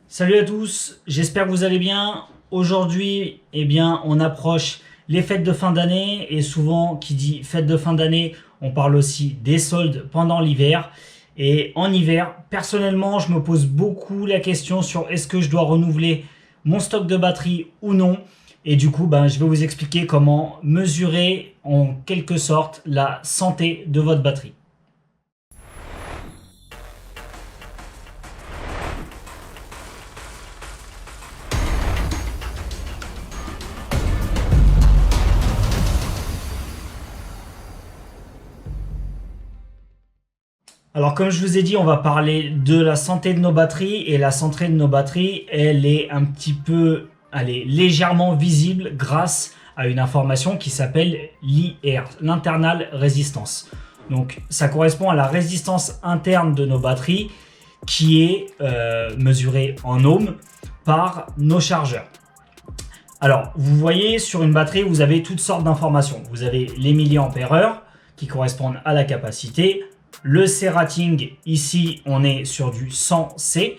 Salut à tous, j'espère que vous allez bien. Aujourd'hui, on approche les fêtes de fin d'année et souvent, qui dit fêtes de fin d'année, on parle aussi des soldes pendant l'hiver. Et en hiver, personnellement, je me pose beaucoup la question sur est-ce que je dois renouveler mon stock de batterie ou non. Et du coup, je vais vous expliquer comment mesurer en quelque sorte la santé de votre batterie. Alors comme je vous ai dit, on va parler de la santé de nos batteries et la santé de nos batteries, elle est légèrement visible grâce à une information qui s'appelle l'IR, l'internal résistance. Donc ça correspond à la résistance interne de nos batteries qui est mesurée en ohms par nos chargeurs. Alors vous voyez sur une batterie, vous avez toutes sortes d'informations. Vous avez les milliampères-heure qui correspondent à la capacité. Le C rating, ici on est sur du 100 C,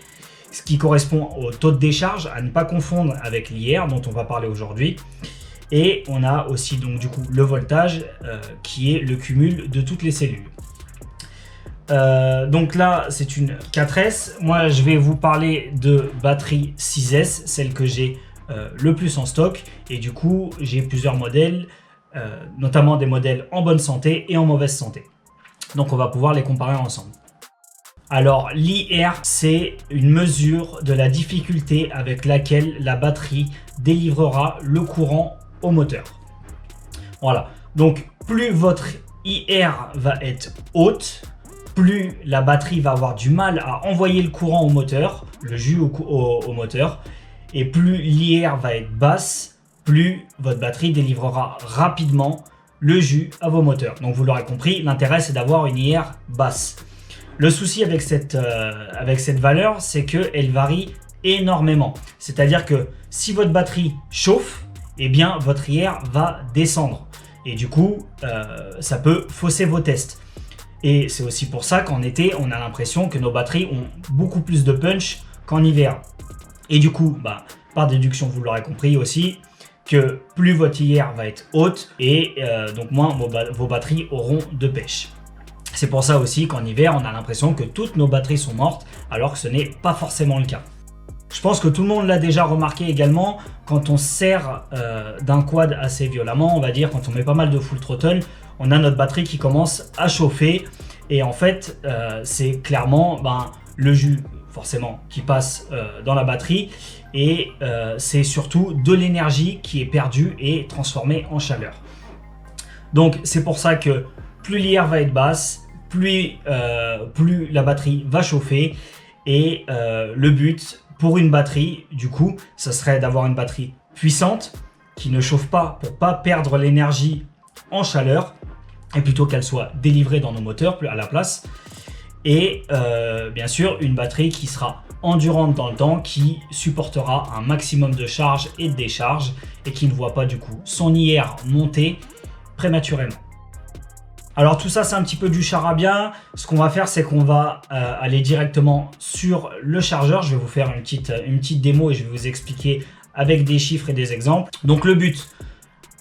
ce qui correspond au taux de décharge, à ne pas confondre avec l'IR dont on va parler aujourd'hui. Et on a aussi donc du coup le voltage qui est le cumul de toutes les cellules. Donc là c'est une 4S, moi je vais vous parler de batterie 6S, celle que j'ai le plus en stock. Et du coup j'ai plusieurs modèles, notamment des modèles en bonne santé et en mauvaise santé. Donc on va pouvoir les comparer ensemble. Alors l'IR, c'est une mesure de la difficulté avec laquelle la batterie délivrera le courant au moteur. Voilà, donc plus votre IR va être haute, plus la batterie va avoir du mal à envoyer le courant au moteur, le jus au moteur, et plus l'IR va être basse, plus votre batterie délivrera rapidement le jus à vos moteurs. Donc vous l'aurez compris, l'intérêt c'est d'avoir une IR basse. Le souci avec cette valeur, c'est qu'elle varie énormément. C'est-à-dire que si votre batterie chauffe, votre IR va descendre. Et du coup, ça peut fausser vos tests. Et c'est aussi pour ça qu'en été, on a l'impression que nos batteries ont beaucoup plus de punch qu'en hiver. Et du coup, par déduction, vous l'aurez compris aussi, que plus votre IR va être haute et donc moins vos batteries auront de pêche. C'est pour ça aussi qu'en hiver, on a l'impression que toutes nos batteries sont mortes, alors que ce n'est pas forcément le cas. Je pense que tout le monde l'a déjà remarqué également, quand on sert d'un quad assez violemment, on va dire quand on met pas mal de full throttle, on a notre batterie qui commence à chauffer et en fait c'est clairement le jus forcément qui passe dans la batterie et c'est surtout de l'énergie qui est perdue et transformée en chaleur. Donc c'est pour ça que plus l'IR va être basse, plus la batterie va chauffer et le but pour une batterie du coup ça serait d'avoir une batterie puissante qui ne chauffe pas pour pas perdre l'énergie en chaleur et plutôt qu'elle soit délivrée dans nos moteurs à la place. Et bien sûr une batterie qui sera endurante dans le temps, qui supportera un maximum de charge et de décharge et qui ne voit pas du coup son IR monter prématurément. Alors tout ça c'est un petit peu du charabia. Ce qu'on va faire c'est qu'on va aller directement sur le chargeur. Je vais vous faire une petite démo et je vais vous expliquer avec des chiffres et des exemples. Donc le but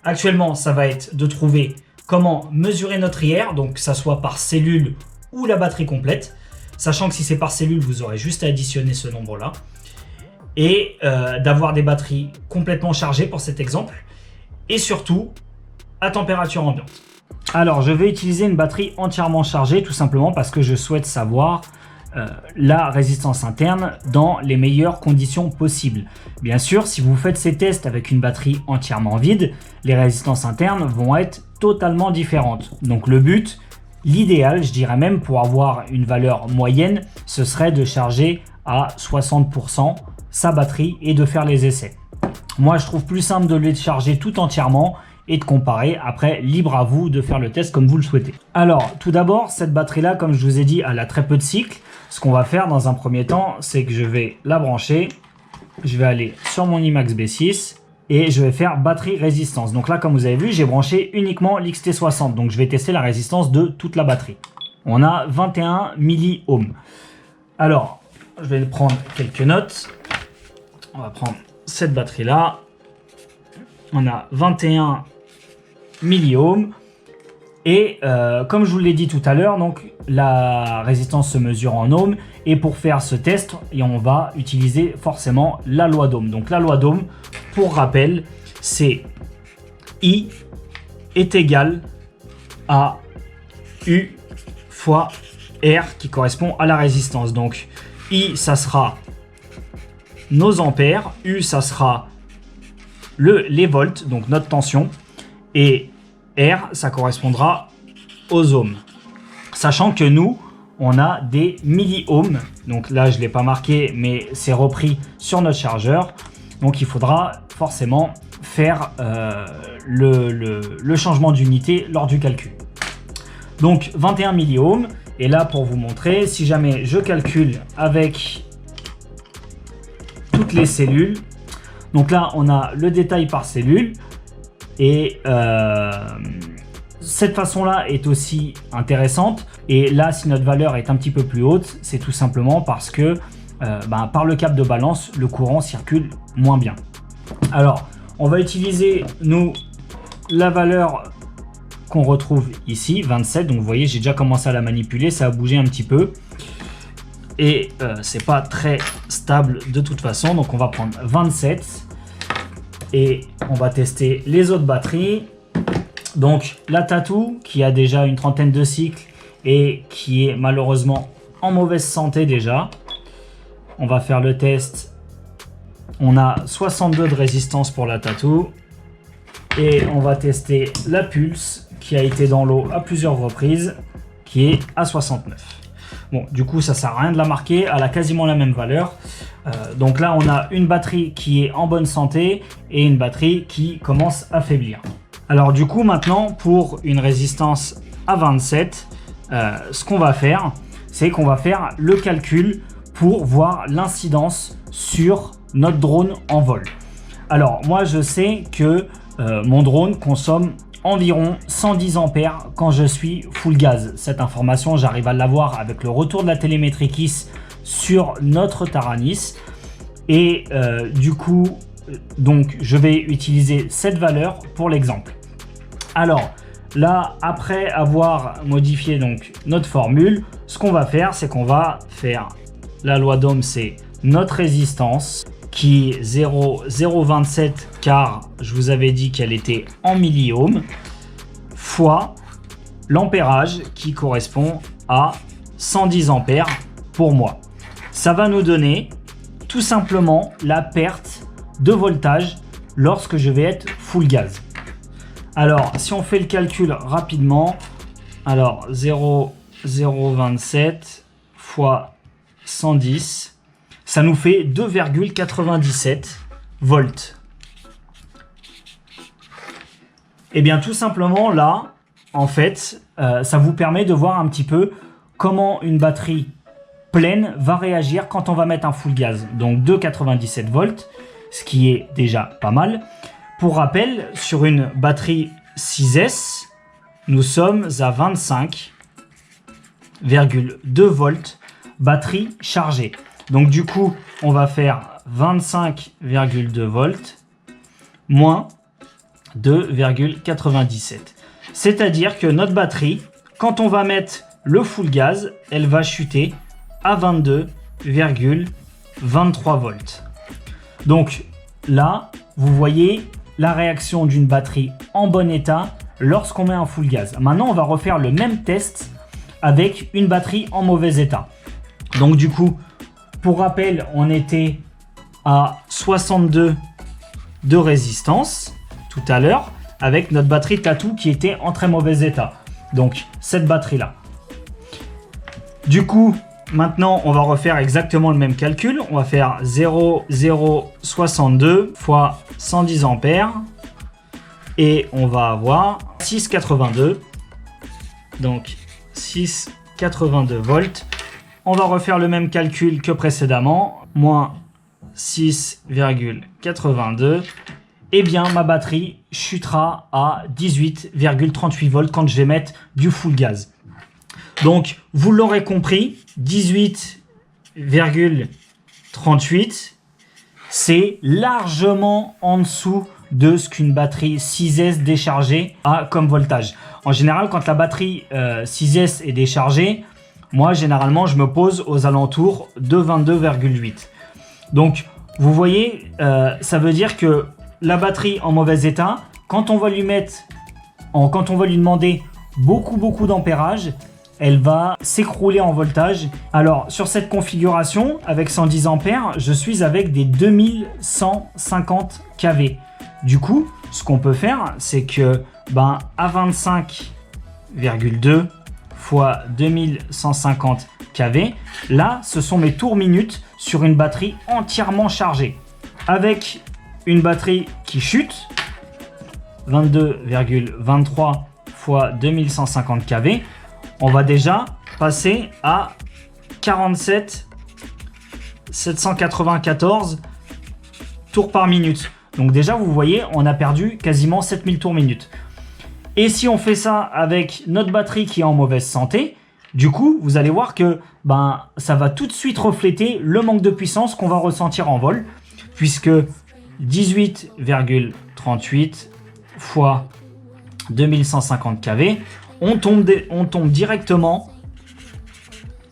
actuellement ça va être de trouver comment mesurer notre IR, donc que ça soit par cellule ou la batterie complète, sachant que si c'est par cellule, vous aurez juste à additionner ce nombre-là, et d'avoir des batteries complètement chargées pour cet exemple, et surtout à température ambiante. Alors, je vais utiliser une batterie entièrement chargée, tout simplement parce que je souhaite savoir la résistance interne dans les meilleures conditions possibles. Bien sûr, si vous faites ces tests avec une batterie entièrement vide, les résistances internes vont être totalement différentes. Donc le but, l'idéal, je dirais même pour avoir une valeur moyenne, ce serait de charger à 60% sa batterie et de faire les essais. Moi, je trouve plus simple de les charger tout entièrement et de comparer. Après, libre à vous de faire le test comme vous le souhaitez. Alors, tout d'abord, cette batterie-là, comme je vous ai dit, elle a très peu de cycles. Ce qu'on va faire dans un premier temps, c'est que je vais la brancher. Je vais aller sur mon IMAX B6 et je vais faire batterie résistance. Donc là, comme vous avez vu, j'ai branché uniquement l'XT60. Donc je vais tester la résistance de toute la batterie. On a 21 milliohms. Alors, je vais prendre quelques notes. On va prendre cette batterie-là. On a 21 milliohms. Et comme je vous l'ai dit tout à l'heure, donc la résistance se mesure en ohms. Et pour faire ce test, on va utiliser forcément la loi d'Ohm. Donc la loi d'Ohm, pour rappel, c'est I est égal à U fois R qui correspond à la résistance. Donc I, ça sera nos ampères. U, ça sera les volts, donc notre tension. Et R, ça correspondra aux ohms. Sachant que nous, on a des milliohms. Donc là, je ne l'ai pas marqué, mais c'est repris sur notre chargeur. Donc il faudra forcément faire le changement d'unité lors du calcul. Donc 21 milliohms. Et là, pour vous montrer, si jamais je calcule avec toutes les cellules. Donc là, on a le détail par cellule. Et cette façon-là est aussi intéressante. Et là, si notre valeur est un petit peu plus haute, c'est tout simplement parce que par le câble de balance, le courant circule moins bien. Alors, on va utiliser, nous, la valeur qu'on retrouve ici, 27. Donc, vous voyez, j'ai déjà commencé à la manipuler. Ça a bougé un petit peu. Et c'est pas très stable de toute façon. Donc, on va prendre 27. Et on va tester les autres batteries. Donc la Tattoo qui a déjà une trentaine de cycles et qui est malheureusement en mauvaise santé déjà. On va faire le test. On a 62 de résistance pour la Tattoo. Et on va tester la Pulse qui a été dans l'eau à plusieurs reprises, qui est à 69. Bon, du coup, ça sert à rien de la marquer. Elle a quasiment la même valeur. Donc là, on a une batterie qui est en bonne santé et une batterie qui commence à faiblir. Alors du coup, maintenant, pour une résistance à 27, ce qu'on va faire, c'est qu'on va faire le calcul pour voir l'incidence sur notre drone en vol. Alors, moi, je sais que mon drone consomme environ 110 ampères quand je suis full gaz. Cette information, j'arrive à l'avoir avec le retour de la télémétrie KISS sur notre Taranis. Et du coup, donc, je vais utiliser cette valeur pour l'exemple. Alors, là, après avoir modifié donc notre formule, ce qu'on va faire, c'est qu'on va faire la loi d'Ohm, c'est notre résistance qui est 0,027 car je vous avais dit qu'elle était en milliohms fois l'ampérage qui correspond à 110 ampères pour moi. Ça va nous donner tout simplement la perte de voltage lorsque je vais être full gaz. Alors, si on fait le calcul rapidement, alors 0,027 fois 110, ça nous fait 2,97 volts. Et bien tout simplement là, en fait, ça vous permet de voir un petit peu comment une batterie pleine va réagir quand on va mettre un full gaz. Donc 2,97 volts, ce qui est déjà pas mal. Pour rappel, sur une batterie 6S, nous sommes à 25,2 volts batterie chargée. Donc du coup, on va faire 25,2 volts moins 2,97. C'est-à-dire que notre batterie, quand on va mettre le full gaz, elle va chuter à 22,23 volts. Donc là, vous voyez la réaction d'une batterie en bon état lorsqu'on met un full gaz. Maintenant, on va refaire le même test avec une batterie en mauvais état. Donc du coup, pour rappel, on était à 62 de résistance tout à l'heure avec notre batterie Tattoo qui était en très mauvais état. Donc cette batterie-là. Du coup, maintenant, on va refaire exactement le même calcul. On va faire 0,062 fois 110 ampères. Et on va avoir 6,82. Donc 6,82 volts. On va refaire le même calcul que précédemment. Moins 6,82. Eh bien, ma batterie chutera à 18,38 volts quand je vais mettre du full gaz. Donc, vous l'aurez compris, 18,38, c'est largement en dessous de ce qu'une batterie 6S déchargée a comme voltage. En général, quand la batterie 6S est déchargée, moi, généralement, je me pose aux alentours de 22,8. Donc, vous voyez, ça veut dire que la batterie en mauvais état, quand on va lui demander beaucoup d'ampérage, elle va s'écrouler en voltage. Alors, sur cette configuration, avec 110 ampères, je suis avec des 2150 kV. Du coup, ce qu'on peut faire, c'est que à 25,2 fois 2150 kV, là, ce sont mes tours minutes sur une batterie entièrement chargée. Avec une batterie qui chute, 22,23 fois 2150 kV, on va déjà passer à 47 794 tours par minute. Donc déjà, vous voyez, on a perdu quasiment 7000 tours minute. Et si on fait ça avec notre batterie qui est en mauvaise santé, du coup, vous allez voir que ça va tout de suite refléter le manque de puissance qu'on va ressentir en vol, puisque 18,38 fois 2150 kV, on tombe directement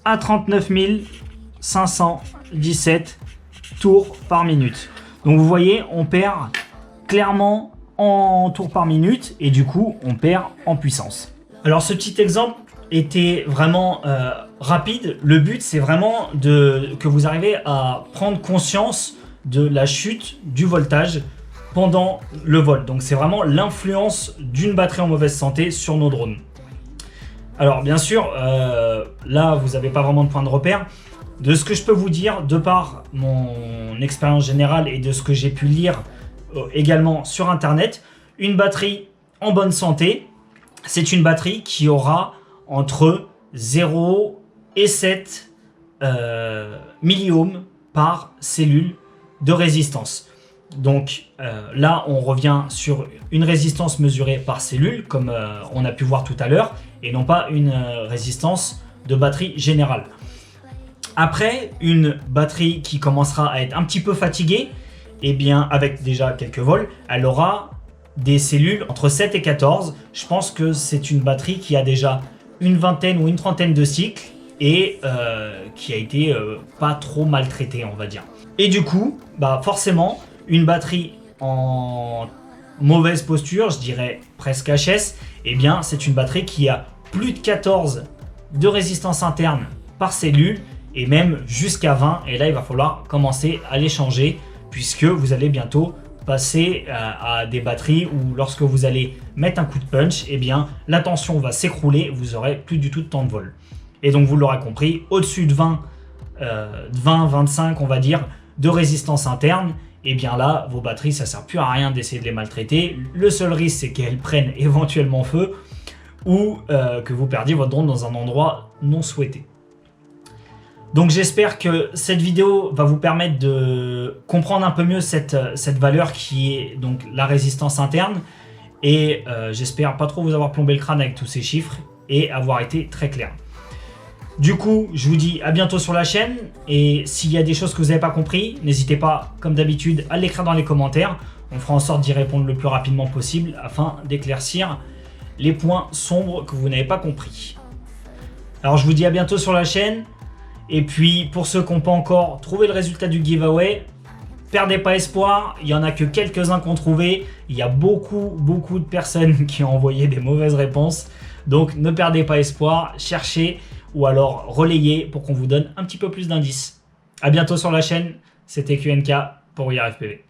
à 39 517 tours par minute. Donc vous voyez, on perd clairement en tours par minute et du coup, on perd en puissance. Alors ce petit exemple était vraiment rapide. Le but, c'est vraiment que vous arrivez à prendre conscience de la chute du voltage pendant le vol. Donc c'est vraiment l'influence d'une batterie en mauvaise santé sur nos drones. Alors bien sûr, là vous n'avez pas vraiment de point de repère. De ce que je peux vous dire, de par mon expérience générale et de ce que j'ai pu lire également sur internet, une batterie en bonne santé, c'est une batterie qui aura entre 0 et 7 milliohms par cellule de résistance. Donc là, on revient sur une résistance mesurée par cellule, comme on a pu voir tout à l'heure, et non pas une résistance de batterie générale. Après, une batterie qui commencera à être un petit peu fatiguée, eh bien, avec déjà quelques vols, elle aura des cellules entre 7 et 14. Je pense que c'est une batterie qui a déjà une vingtaine ou une trentaine de cycles et qui a été pas trop maltraitée, on va dire. Et du coup, forcément, une batterie en mauvaise posture, je dirais presque HS, eh bien, c'est une batterie qui a plus de 14 de résistance interne par cellule et même jusqu'à 20. Et là, il va falloir commencer à les changer puisque vous allez bientôt passer à des batteries où lorsque vous allez mettre un coup de punch, eh bien, la tension va s'écrouler, vous n'aurez plus du tout de temps de vol. Et donc, vous l'aurez compris, au-dessus de 20-25, on va dire, de résistance interne, et bien là, vos batteries, ça ne sert plus à rien d'essayer de les maltraiter. Le seul risque, c'est qu'elles prennent éventuellement feu ou que vous perdiez votre drone dans un endroit non souhaité. Donc j'espère que cette vidéo va vous permettre de comprendre un peu mieux cette valeur qui est donc la résistance interne. Et j'espère pas trop vous avoir plombé le crâne avec tous ces chiffres et avoir été très clair. Du coup, je vous dis à bientôt sur la chaîne et s'il y a des choses que vous n'avez pas compris, n'hésitez pas, comme d'habitude, à l'écrire dans les commentaires. On fera en sorte d'y répondre le plus rapidement possible afin d'éclaircir les points sombres que vous n'avez pas compris. Alors, je vous dis à bientôt sur la chaîne. Et puis, pour ceux qui n'ont pas encore trouvé le résultat du giveaway, perdez pas espoir. Il n'y en a que quelques-uns qui ont trouvé. Il y a beaucoup de personnes qui ont envoyé des mauvaises réponses. Donc, ne perdez pas espoir. Cherchez ou alors relayez pour qu'on vous donne un petit peu plus d'indices. À bientôt sur la chaîne, c'était QNK pour YRFPV.